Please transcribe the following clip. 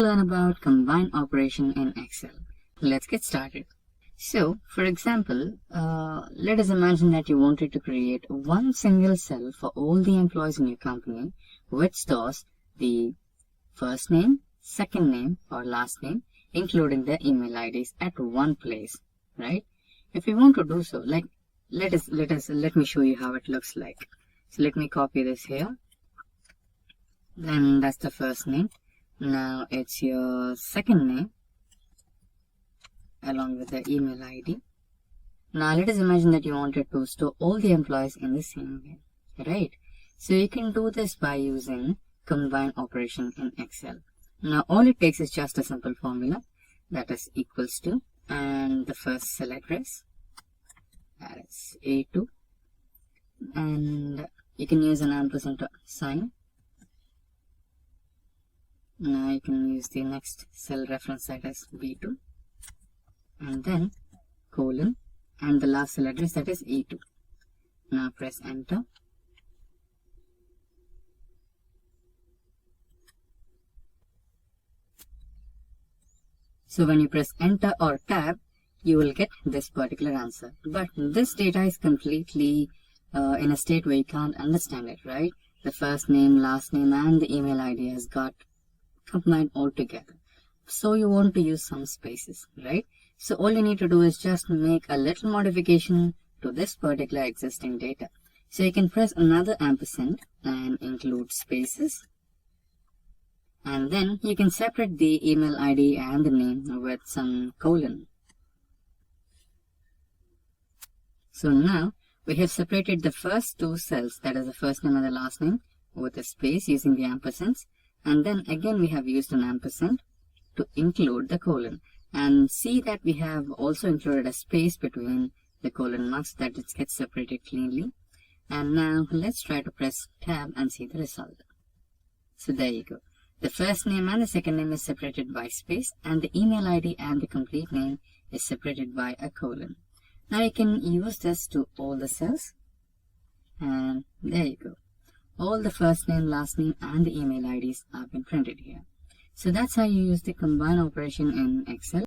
Learn about combine operation in Excel. Let's get started. So, for example, let us imagine that you wanted to create one single cell for all the employees in your company, which stores the first name, second name, or last name, including their email IDs at one place, right? If we want to do so, let me show you how it looks like. So let me copy this here. Then that's the first name. Now it's your second name along with the email ID. Now let us imagine that you wanted to store all the employees in the same way, right? So you can do this by using combine operation in Excel. Now all it takes is just a simple formula, that is equals to, and the first cell address, that is A2, and you can use an ampersand sign. Now you can use the next cell reference, that is B2, and then colon, and the last cell address, that is E2. Now press enter. So when you press enter or tab, you will get this particular answer. But this data is completely in a state where you can't understand it, right? The first name, last name, and the email ID has got combined all together. So you want to use some spaces, right? So all you need to do is just make a little modification to this particular existing data. So you can press another ampersand and include spaces. And then you can separate the email ID and the name with some colon. So now we have separated the first two cells, that is the first name and the last name, with a space using the ampersands. And then again we have used an ampersand to include the colon. And see that we have also included a space between the colon marks, that it gets separated cleanly. And now let's try to press tab and see the result. So there you go. The first name and the second name is separated by space, and the email ID and the complete name is separated by a colon. Now you can use this to all the cells, and there you go. All the first name, last name, and the email IDs have been printed here. So that's how you use the combine operation in Excel.